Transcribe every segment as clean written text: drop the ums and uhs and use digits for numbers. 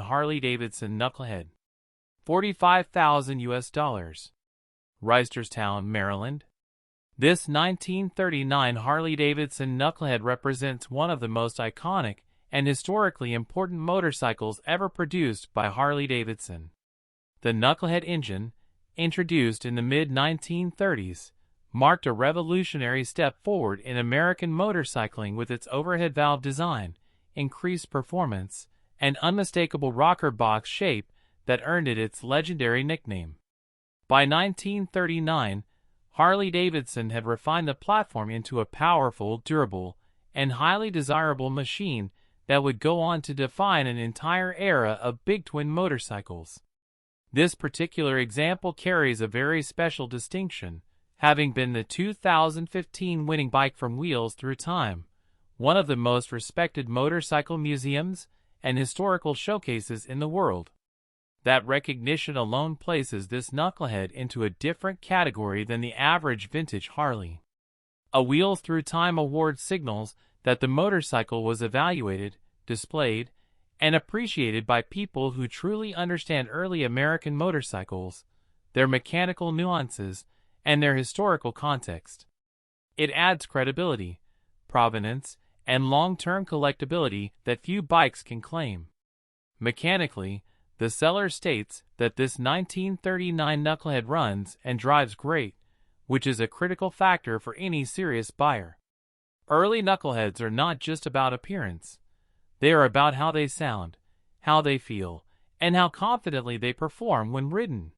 Harley-Davidson Knucklehead. 45,000 US dollars. Reisterstown, Maryland. This 1939 Harley-Davidson Knucklehead represents one of the most iconic and historically important motorcycles ever produced by Harley-Davidson. The Knucklehead engine, introduced in the mid-1930s, marked a revolutionary step forward in American motorcycling with its overhead valve design, increased performance, and unmistakable rocker box shape that earned it its legendary nickname. By 1939, Harley-Davidson had refined the platform into a powerful, durable, and highly desirable machine that would go on to define an entire era of big twin motorcycles. This particular example carries a very special distinction, having been the 2015 winning bike from Wheels Through Time, one of the most respected motorcycle museums and historical showcases in the world. That recognition alone places this Knucklehead into a different category than the average vintage Harley. A Wheels Through Time award signals that the motorcycle was evaluated, displayed, and appreciated by people who truly understand early American motorcycles, their mechanical nuances, and their historical context. It adds credibility, provenance, and long-term collectability that few bikes can claim. Mechanically, the seller states that this 1939 Knucklehead runs and drives great, which is a critical factor for any serious buyer. Early Knuckleheads are not just about appearance. They are about how they sound, how they feel, and how confidently they perform when ridden.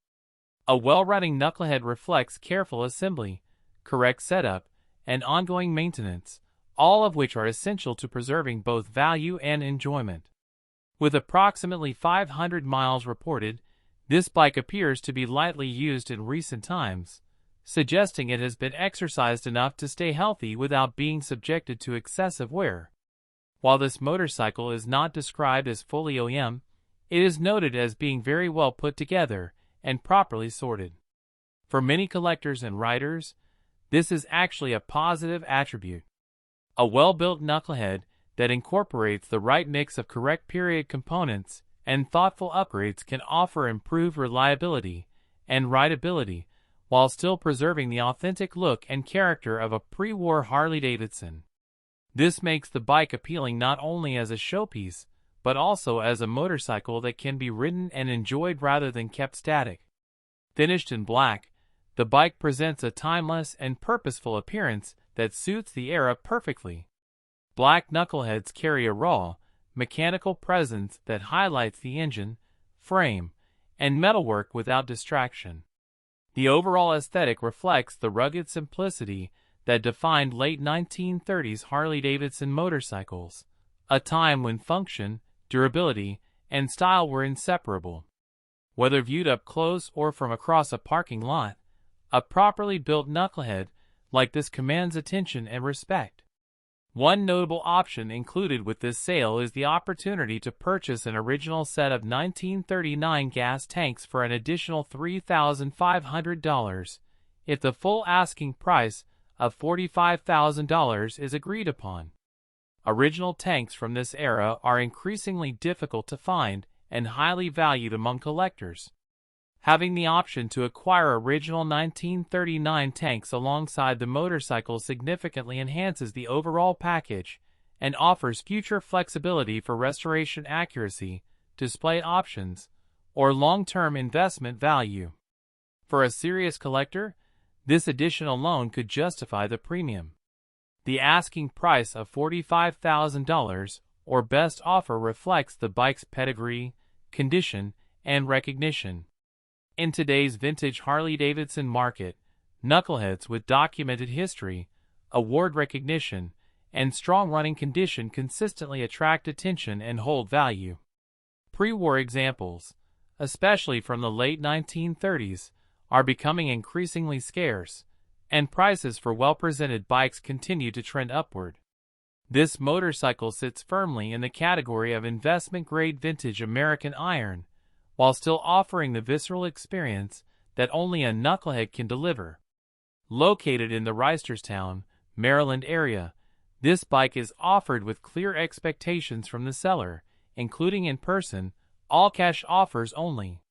A well-running Knucklehead reflects careful assembly, correct setup, and ongoing maintenance, all of which are essential to preserving both value and enjoyment. With approximately 500 miles reported, this bike appears to be lightly used in recent times, suggesting it has been exercised enough to stay healthy without being subjected to excessive wear. While this motorcycle is not described as fully OEM, it is noted as being very well put together and properly sorted. For many collectors and riders, this is actually a positive attribute. A well-built Knucklehead that incorporates the right mix of correct period components and thoughtful upgrades can offer improved reliability and rideability while still preserving the authentic look and character of a pre-war Harley-Davidson. This makes the bike appealing not only as a showpiece, but also as a motorcycle that can be ridden and enjoyed rather than kept static. Finished in black, the bike presents a timeless and purposeful appearance that suits the era perfectly. Black Knuckleheads carry a raw, mechanical presence that highlights the engine, frame, and metalwork without distraction. The overall aesthetic reflects the rugged simplicity that defined late 1930s Harley-Davidson motorcycles, a time when function, durability, and style were inseparable. Whether viewed up close or from across a parking lot, a properly built Knucklehead like this commands attention and respect. One notable option included with this sale is the opportunity to purchase an original set of 1939 gas tanks for an additional $3,500 if the full asking price of $45,000 is agreed upon. Original tanks from this era are increasingly difficult to find and highly valued among collectors. Having the option to acquire original 1939 tanks alongside the motorcycle significantly enhances the overall package and offers future flexibility for restoration accuracy, display options, or long-term investment value. For a serious collector, this addition alone could justify the premium. The asking price of $45,000 or best offer reflects the bike's pedigree, condition, and recognition. In today's vintage Harley-Davidson market, Knuckleheads with documented history, award recognition, and strong running condition consistently attract attention and hold value. Pre-war examples, especially from the late 1930s, are becoming increasingly scarce, and prices for well-presented bikes continue to trend upward. This motorcycle sits firmly in the category of investment-grade vintage American iron, while still offering the visceral experience that only a Knucklehead can deliver. Located in the Reisterstown, Maryland area, this bike is offered with clear expectations from the seller, including in-person, all cash offers only.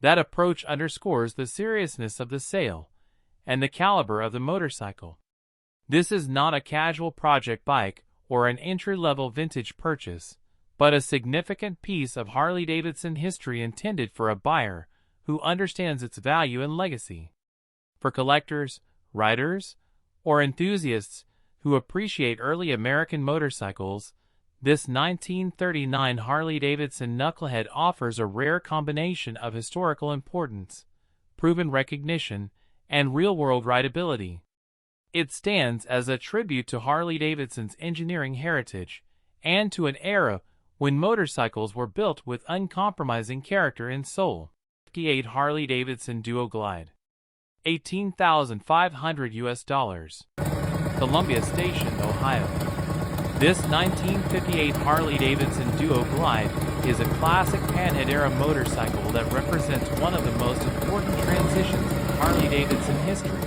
That approach underscores the seriousness of the sale and the caliber of the motorcycle. This is not a casual project bike or an entry-level vintage purchase, but a significant piece of Harley-Davidson history intended for a buyer who understands its value and legacy. For collectors, riders, or enthusiasts who appreciate early American motorcycles, this 1939 Harley-Davidson Knucklehead offers a rare combination of historical importance, proven recognition, and real-world rideability. It stands as a tribute to Harley-Davidson's engineering heritage and to an era when motorcycles were built with uncompromising character and soul. 58 Harley-Davidson Duo Glide, $18,500. Columbia Station, Ohio. This 1958 Harley-Davidson Duo Glide is a classic panhead-era motorcycle that represents one of the most important transitions in Harley-Davidson history.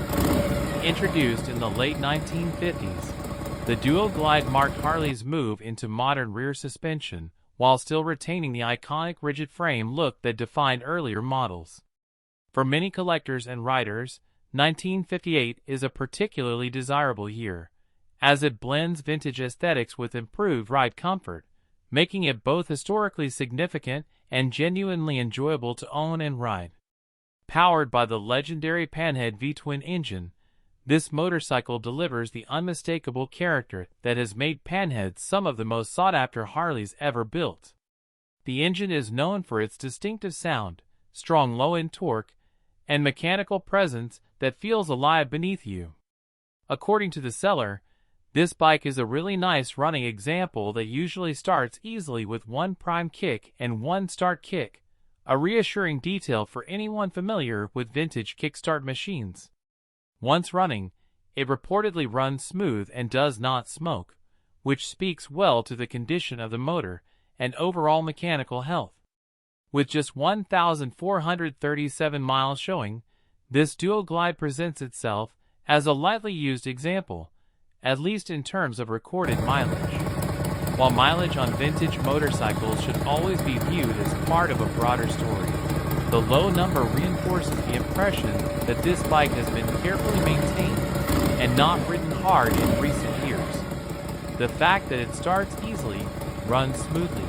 Introduced in the late 1950s, the Duo Glide marked Harley's move into modern rear suspension while still retaining the iconic rigid frame look that defined earlier models. For many collectors and riders, 1958 is a particularly desirable year, as it blends vintage aesthetics with improved ride comfort, making it both historically significant and genuinely enjoyable to own and ride. Powered by the legendary Panhead V-twin engine, this motorcycle delivers the unmistakable character that has made Panheads some of the most sought-after Harleys ever built. The engine is known for its distinctive sound, strong low-end torque, and mechanical presence that feels alive beneath you. According to the seller, this bike is a really nice running example that usually starts easily with one prime kick and one start kick, a reassuring detail for anyone familiar with vintage kickstart machines. Once running, it reportedly runs smooth and does not smoke, which speaks well to the condition of the motor and overall mechanical health. With just 1,437 miles showing, this Duo Glide presents itself as a lightly used example, at least in terms of recorded mileage. While mileage on vintage motorcycles should always be viewed as part of a broader story, the low number reinforces the impression that this bike has been carefully maintained and not ridden hard in recent years. The fact that it starts easily, runs smoothly,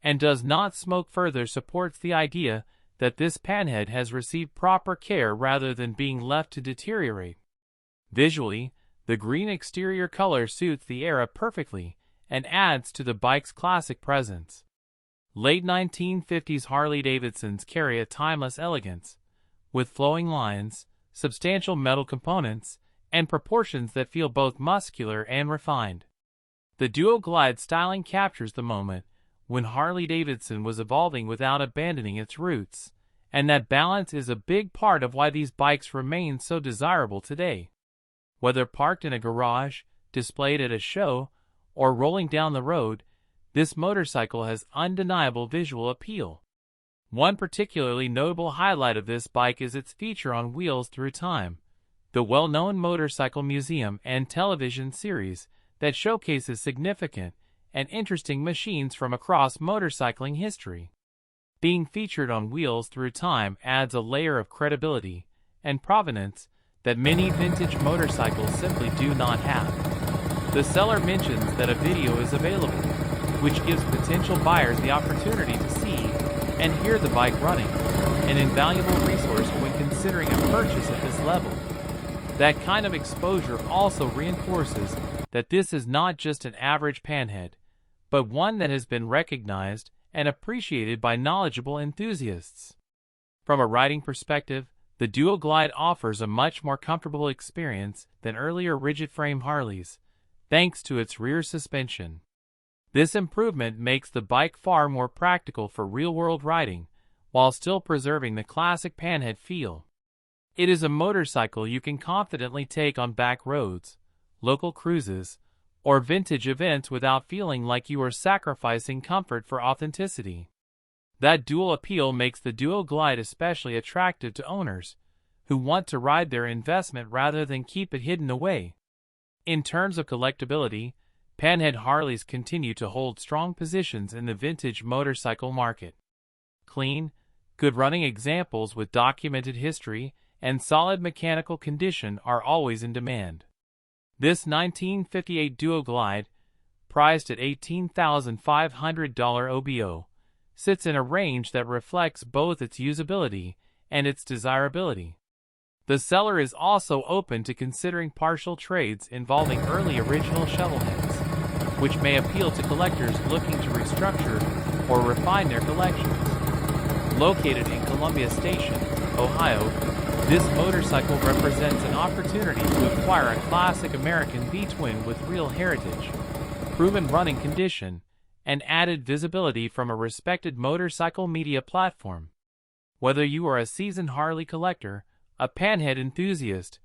and does not smoke further supports the idea that this panhead has received proper care rather than being left to deteriorate. Visually, the green exterior color suits the era perfectly and adds to the bike's classic presence. Late 1950s Harley-Davidsons carry a timeless elegance, with flowing lines, substantial metal components, and proportions that feel both muscular and refined. The Duo Glide styling captures the moment when Harley-Davidson was evolving without abandoning its roots, and that balance is a big part of why these bikes remain so desirable today. Whether parked in a garage, displayed at a show, or rolling down the road, this motorcycle has undeniable visual appeal. One particularly notable highlight of this bike is its feature on Wheels Through Time, the well-known motorcycle museum and television series that showcases significant and interesting machines from across motorcycling history. Being featured on Wheels Through Time adds a layer of credibility and provenance that many vintage motorcycles simply do not have. The seller mentions that a video is available, which gives potential buyers the opportunity to see and hear the bike running, an invaluable resource when considering a purchase at this level. That kind of exposure also reinforces that this is not just an average panhead, but one that has been recognized and appreciated by knowledgeable enthusiasts. From a riding perspective, the Duo Glide offers a much more comfortable experience than earlier rigid-frame Harleys, thanks to its rear suspension. This improvement makes the bike far more practical for real-world riding, while still preserving the classic panhead feel. It is a motorcycle you can confidently take on back roads, local cruises, or vintage events without feeling like you are sacrificing comfort for authenticity. That dual appeal makes the Duo Glide especially attractive to owners who want to ride their investment rather than keep it hidden away. In terms of collectability, panhead Harleys continue to hold strong positions in the vintage motorcycle market. Clean, good-running examples with documented history and solid mechanical condition are always in demand. This 1958 Duo Glide, priced at $18,500 OBO, sits in a range that reflects both its usability and its desirability. The seller is also open to considering partial trades involving early original shovel heads, which may appeal to collectors looking to restructure or refine their collections. Located in Columbia Station, Ohio, this motorcycle represents an opportunity to acquire a classic American V-twin with real heritage, proven running condition, and added visibility from a respected motorcycle media platform. Whether you are a seasoned Harley collector, a panhead enthusiast,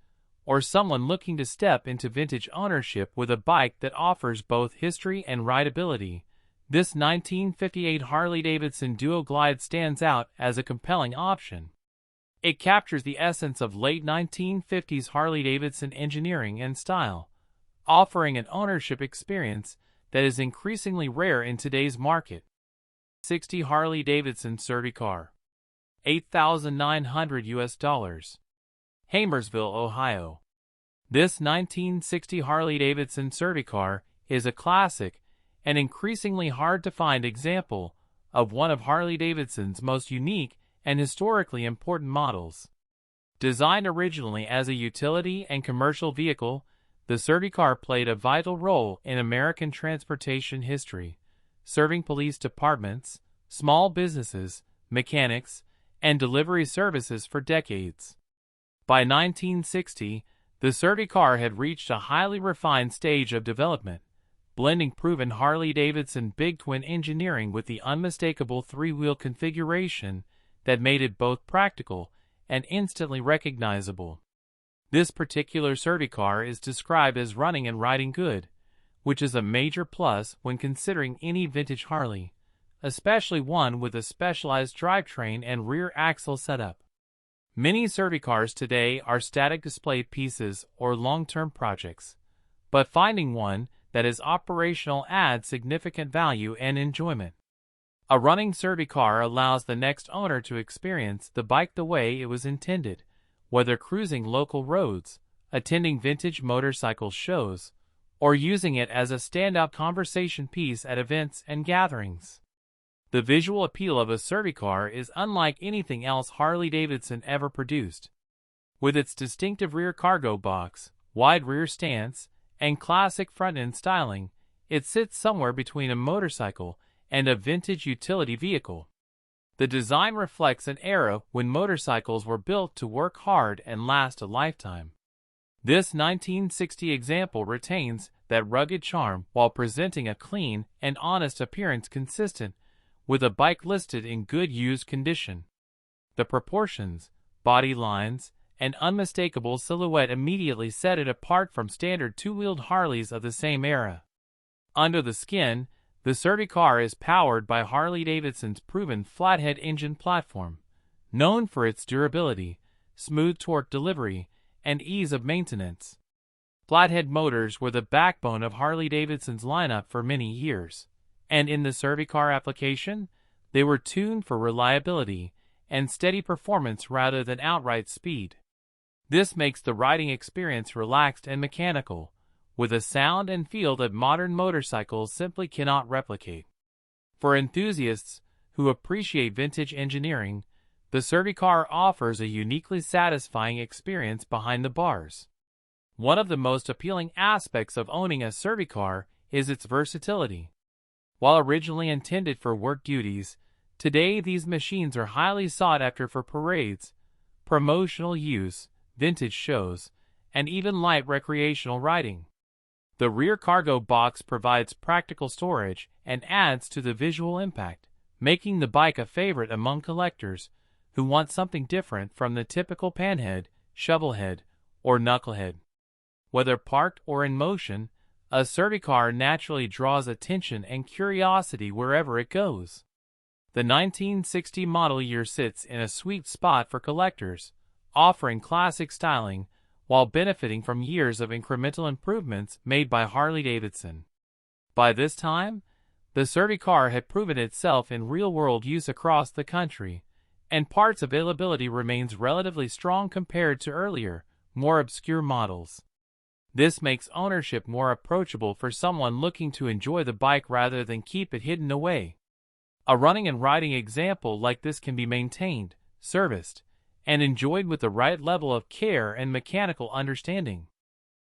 or someone looking to step into vintage ownership with a bike that offers both history and rideability, this 1958 Harley-Davidson Duo Glide stands out as a compelling option. It captures the essence of late 1950s Harley-Davidson engineering and style, offering an ownership experience that is increasingly rare in today's market. 60 Harley-Davidson Certicar, $8,900. Hamersville, Ohio. This 1960 Harley-Davidson Certicar is a classic and increasingly hard-to-find example of one of Harley-Davidson's most unique and historically important models. Designed originally as a utility and commercial vehicle, the Certicar played a vital role in American transportation history, serving police departments, small businesses, mechanics, and delivery services for decades. By 1960, the Certicar had reached a highly refined stage of development, blending proven Harley-Davidson big twin engineering with the unmistakable three-wheel configuration that made it both practical and instantly recognizable. This particular Certicar is described as running and riding good, which is a major plus when considering any vintage Harley, especially one with a specialized drivetrain and rear axle setup. Many Certicars today are static display pieces or long-term projects, but finding one that is operational adds significant value and enjoyment. A running Certicar allows the next owner to experience the bike the way it was intended, whether cruising local roads, attending vintage motorcycle shows, or using it as a standout conversation piece at events and gatherings. The visual appeal of a Certicar is unlike anything else Harley-Davidson ever produced. With its distinctive rear cargo box, wide rear stance, and classic front-end styling, it sits somewhere between a motorcycle and a vintage utility vehicle. The design reflects an era when motorcycles were built to work hard and last a lifetime. This 1960 example retains that rugged charm while presenting a clean and honest appearance consistent with a bike listed in good used condition. The proportions, body lines, and unmistakable silhouette immediately set it apart from standard two-wheeled Harleys of the same era. Under the skin, the Certicar is powered by Harley-Davidson's proven flathead engine platform, known for its durability, smooth torque delivery, and ease of maintenance. Flathead motors were the backbone of Harley-Davidson's lineup for many years, and in the Certicar application, they were tuned for reliability and steady performance rather than outright speed. This makes the riding experience relaxed and mechanical, with a sound and feel that modern motorcycles simply cannot replicate. For enthusiasts who appreciate vintage engineering, the Certicar offers a uniquely satisfying experience behind the bars. One of the most appealing aspects of owning a Certicar is its versatility. While originally intended for work duties, today these machines are highly sought after for parades, promotional use, vintage shows, and even light recreational riding. The rear cargo box provides practical storage and adds to the visual impact, making the bike a favorite among collectors who want something different from the typical panhead, shovelhead, or knucklehead. Whether parked or in motion, a Certicar naturally draws attention and curiosity wherever it goes. The 1960 model year sits in a sweet spot for collectors, offering classic styling while benefiting from years of incremental improvements made by Harley-Davidson. By this time, The Certicar had proven itself in real-world use across the country, and parts availability remains relatively strong compared to earlier, more obscure models. This makes ownership more approachable for someone looking to enjoy the bike rather than keep it hidden away. A running and riding example like this can be maintained, serviced, and enjoyed with the right level of care and mechanical understanding.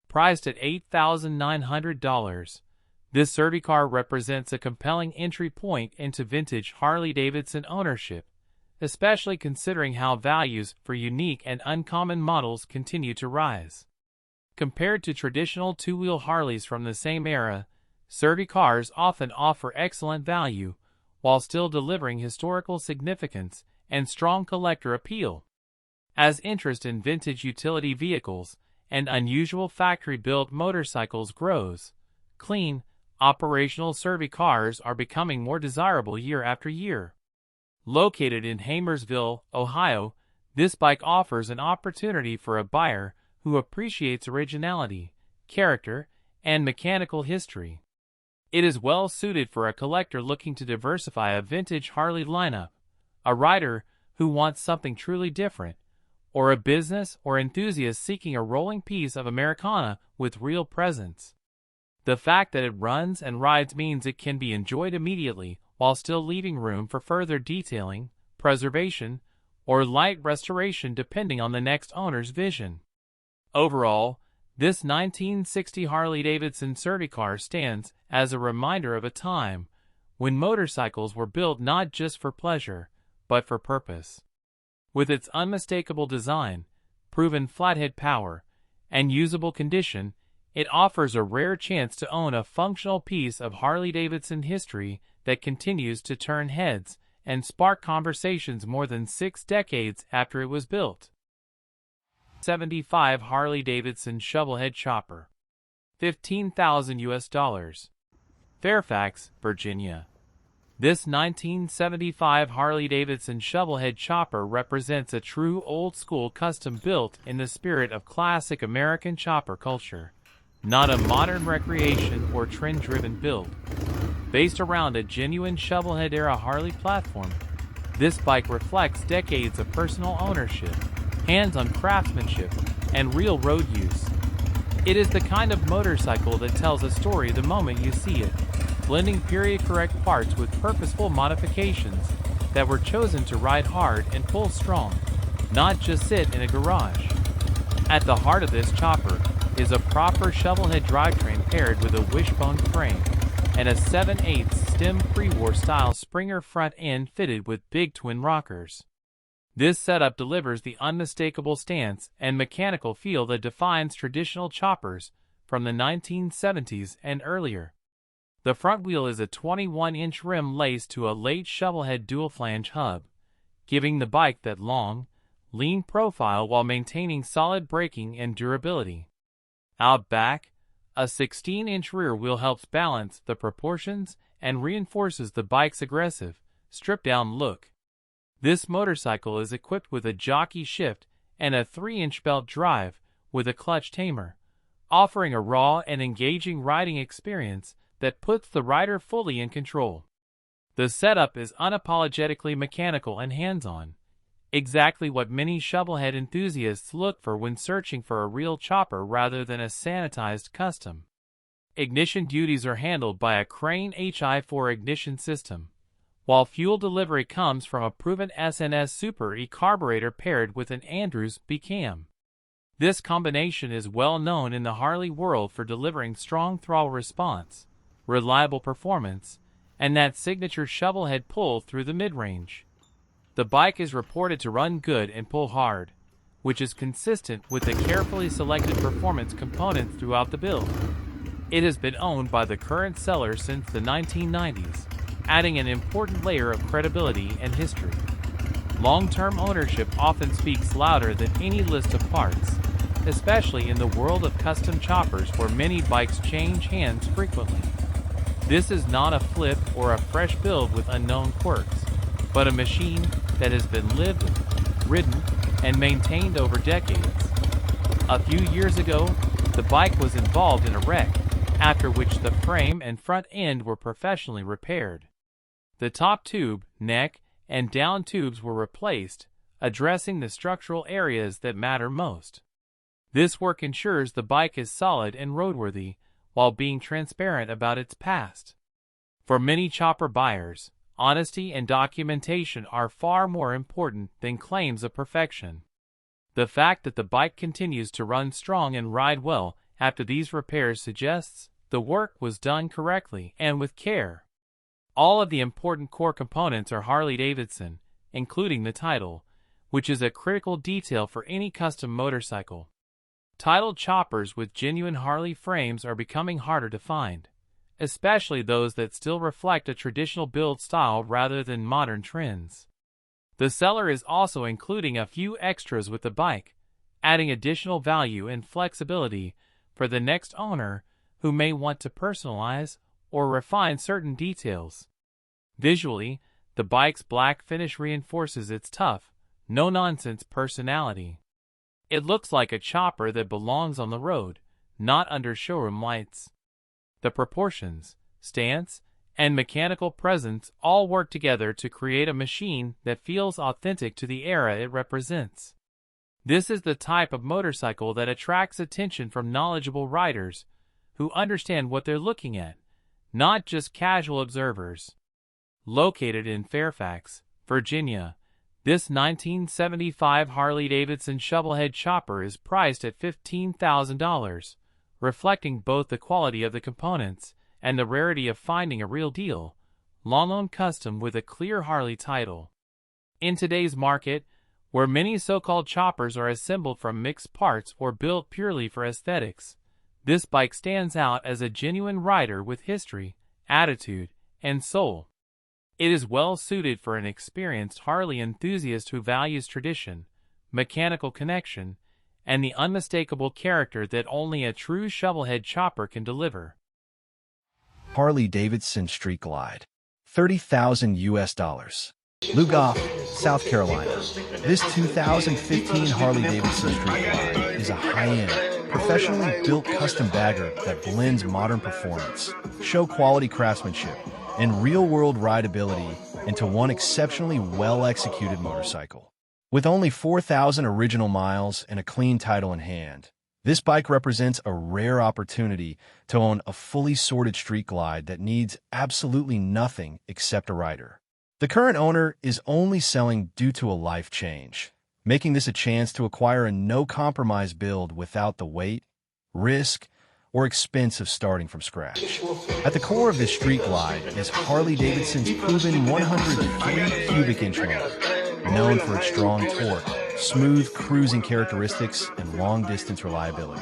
Priced at $8,900, this Certicar represents a compelling entry point into vintage Harley-Davidson ownership, especially considering how values for unique and uncommon models continue to rise. Compared to traditional two-wheel Harleys from the same era, Certicars often offer excellent value, while still delivering historical significance and strong collector appeal. As interest in vintage utility vehicles and unusual factory-built motorcycles grows, clean, operational Certicars are becoming more desirable year after year. Located in Hamersville, Ohio, this bike offers an opportunity for a buyer who appreciates originality, character, and mechanical history. It is well suited for a collector looking to diversify a vintage Harley lineup, a rider who wants something truly different, or a business or enthusiast seeking a rolling piece of Americana with real presence. The fact that it runs and rides means it can be enjoyed immediately while still leaving room for further detailing, preservation, or light restoration depending on the next owner's vision. Overall, this 1960 Harley-Davidson Certicar stands as a reminder of a time when motorcycles were built not just for pleasure, but for purpose. With its unmistakable design, proven flathead power, and usable condition, it offers a rare chance to own a functional piece of Harley-Davidson history that continues to turn heads and spark conversations more than 6 decades after it was built. 75 Harley-Davidson Shovelhead Chopper, $15,000. Fairfax, Virginia. This 1975 Harley-Davidson Shovelhead Chopper represents a true old-school custom built in the spirit of classic American chopper culture, not a modern recreation or trend-driven build. Based around a genuine Shovelhead-era Harley platform, this bike reflects decades of personal ownership, hands-on craftsmanship, and real road use. It is the kind of motorcycle that tells a story the moment you see it, blending period-correct parts with purposeful modifications that were chosen to ride hard and pull strong, not just sit in a garage. At the heart of this chopper is a proper shovelhead drivetrain paired with a wishbone frame and a 7/8 stem pre-war style Springer front end fitted with big twin rockers. This setup delivers the unmistakable stance and mechanical feel that defines traditional choppers from the 1970s and earlier. The front wheel is a 21-inch rim laced to a late shovelhead dual-flange hub, giving the bike that long, lean profile while maintaining solid braking and durability. Out back, a 16-inch rear wheel helps balance the proportions and reinforces the bike's aggressive, stripped-down look. This motorcycle is equipped with a jockey shift and a 3-inch belt drive with a clutch tamer, offering a raw and engaging riding experience that puts the rider fully in control. The setup is unapologetically mechanical and hands-on, exactly what many shovelhead enthusiasts look for when searching for a real chopper rather than a sanitized custom. Ignition duties are handled by a Crane HI4 ignition system, while fuel delivery comes from a proven SNS Super E carburetor paired with an Andrews B-cam. This combination is well known in the Harley world for delivering strong throttle response, reliable performance, and that signature shovelhead pull through the mid-range. The bike is reported to run good and pull hard, which is consistent with the carefully selected performance components throughout the build. It has been owned by the current seller since the 1990s, adding an important layer of credibility and history. Long-term ownership often speaks louder than any list of parts, especially in the world of custom choppers where many bikes change hands frequently. This is not a flip or a fresh build with unknown quirks, but a machine that has been lived with, ridden, and maintained over decades. A few years ago, the bike was involved in a wreck, after which the frame and front end were professionally repaired. The top tube, neck, and down tubes were replaced, addressing the structural areas that matter most. This work ensures the bike is solid and roadworthy, while being transparent about its past. For many chopper buyers, honesty and documentation are far more important than claims of perfection. The fact that the bike continues to run strong and ride well after these repairs suggests the work was done correctly and with care. All of the important core components are Harley-Davidson, including the title, which is a critical detail for any custom motorcycle. Titled choppers with genuine Harley frames are becoming harder to find, especially those that still reflect a traditional build style rather than modern trends. The seller is also including a few extras with the bike, adding additional value and flexibility for the next owner who may want to personalize or refine certain details. Visually, the bike's black finish reinforces its tough, no-nonsense personality. It looks like a chopper that belongs on the road, not under showroom lights. The proportions, stance, and mechanical presence all work together to create a machine that feels authentic to the era it represents. This is the type of motorcycle that attracts attention from knowledgeable riders who understand what they're looking at, not just casual observers. Located in Fairfax, Virginia, this 1975 Harley-Davidson shovelhead chopper is priced at $15,000, reflecting both the quality of the components and the rarity of finding a real deal, long-owned custom with a clear Harley title. In today's market, where many so-called choppers are assembled from mixed parts or built purely for aesthetics, this bike stands out as a genuine rider with history, attitude, and soul. It is well suited for an experienced Harley enthusiast who values tradition, mechanical connection, and the unmistakable character that only a true shovelhead chopper can deliver. Harley-Davidson Street Glide, $30,000. Lugoff, South Carolina. This 2015 Harley-Davidson Street Glide is a high-end, professionally built custom bagger that blends modern performance, show-quality craftsmanship, and real-world rideability into one exceptionally well-executed motorcycle. With only 4,000 original miles and a clean title in hand, this bike represents a rare opportunity to own a fully sorted street glide that needs absolutely nothing except a rider. The current owner is only selling due to a life change, making this a chance to acquire a no-compromise build without the weight, risk, or expense of starting from scratch. At the core of this street glide is Harley-Davidson's proven 103 cubic inch motor, known for its strong torque, smooth cruising characteristics, and long-distance reliability.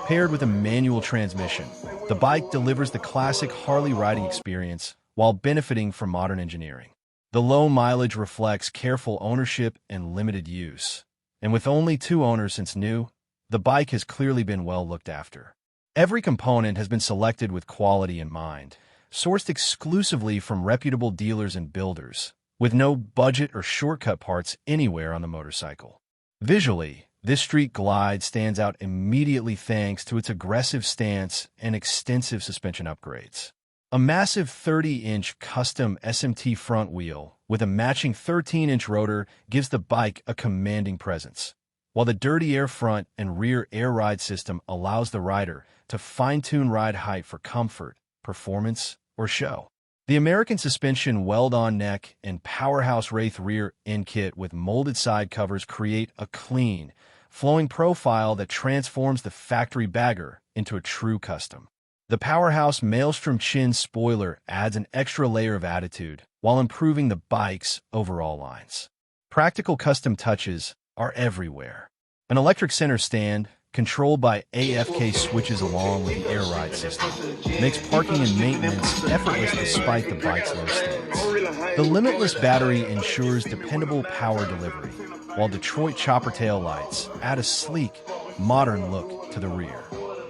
Paired with a manual transmission, the bike delivers the classic Harley riding experience while benefiting from modern engineering. The low mileage reflects careful ownership and limited use. And with only 2 owners since new, the bike has clearly been well looked after. Every component has been selected with quality in mind, sourced exclusively from reputable dealers and builders, with no budget or shortcut parts anywhere on the motorcycle. Visually, this street glide stands out immediately thanks to its aggressive stance and extensive suspension upgrades. A massive 30-inch custom SMT front wheel with a matching 13-inch rotor gives the bike a commanding presence, while the dirty air front and rear air ride system allows the rider to fine-tune ride height for comfort, performance, or show. The American suspension weld-on neck and powerhouse Wraith rear end kit with molded side covers create a clean, flowing profile that transforms the factory bagger into a true custom. The powerhouse Maelstrom chin spoiler adds an extra layer of attitude while improving the bike's overall lines. Practical custom touches are everywhere. An electric center stand, controlled by AFK switches along with the air ride system, makes parking and maintenance effortless despite the bike's low stance. The limitless battery ensures dependable power delivery, while Detroit chopper tail lights add a sleek, modern look to the rear.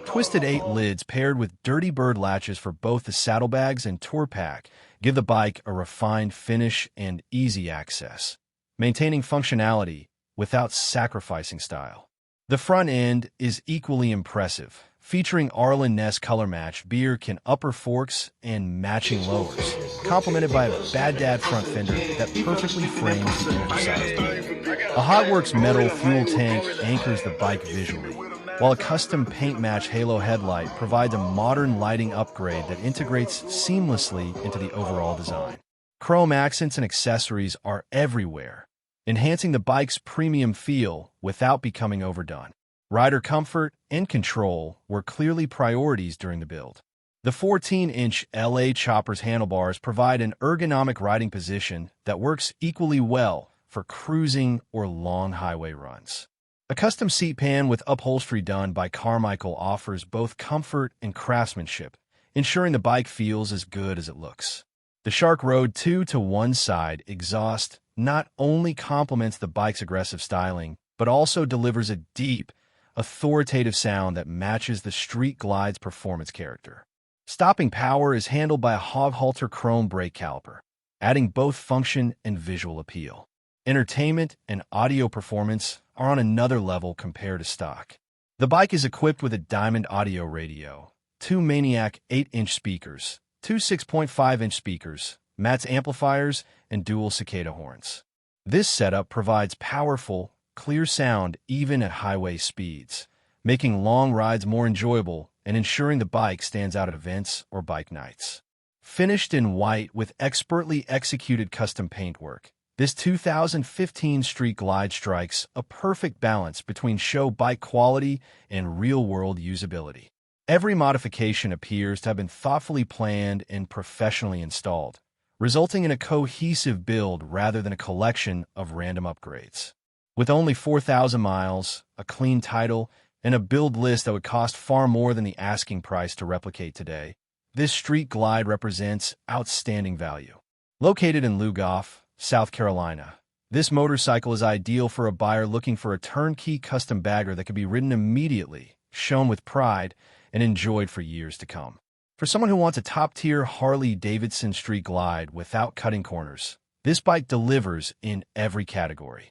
Twisted 8 lids paired with Dirty Bird latches for both the saddlebags and tour pack give the bike a refined finish and easy access, maintaining functionality without sacrificing style. The front end is equally impressive, featuring Arlen Ness color match beer-kin upper forks and matching lowers, complemented by a Bad Dad front fender that perfectly frames the oversized wheel. A Hotworks metal fuel tank anchors the bike visually, while a custom paint match halo headlight provides a modern lighting upgrade that integrates seamlessly into the overall design. Chrome accents and accessories are everywhere, enhancing the bike's premium feel without becoming overdone. Rider comfort and control were clearly priorities during the build. The 14-inch LA Chopper's handlebars provide an ergonomic riding position that works equally well for cruising or long highway runs. A custom seat pan with upholstery done by Carmichael offers both comfort and craftsmanship, ensuring the bike feels as good as it looks. The Shark Road 2-to-1-side exhaust not only complements the bike's aggressive styling, but also delivers a deep, authoritative sound that matches the Street Glide's performance character. Stopping power is handled by a hog halter chrome brake caliper, adding both function and visual appeal. Entertainment and audio performance are on another level compared to stock. The bike is equipped with a Diamond audio radio, two Maniac 8-inch speakers, two 6.5-inch speakers, Mats amplifiers, and dual cicada horns. This setup provides powerful, clear sound even at highway speeds, making long rides more enjoyable and ensuring the bike stands out at events or bike nights. Finished in white with expertly executed custom paintwork, this 2015 Street Glide strikes a perfect balance between show bike quality and real-world usability. Every modification appears to have been thoughtfully planned and professionally installed, resulting in a cohesive build rather than a collection of random upgrades. With only 4,000 miles, a clean title, and a build list that would cost far more than the asking price to replicate today, this Street Glide represents outstanding value. Located in Lugoff, South Carolina, this motorcycle is ideal for a buyer looking for a turnkey custom bagger that can be ridden immediately, shown with pride, and enjoyed for years to come. For someone who wants a top-tier Harley-Davidson Street Glide without cutting corners, this bike delivers in every category.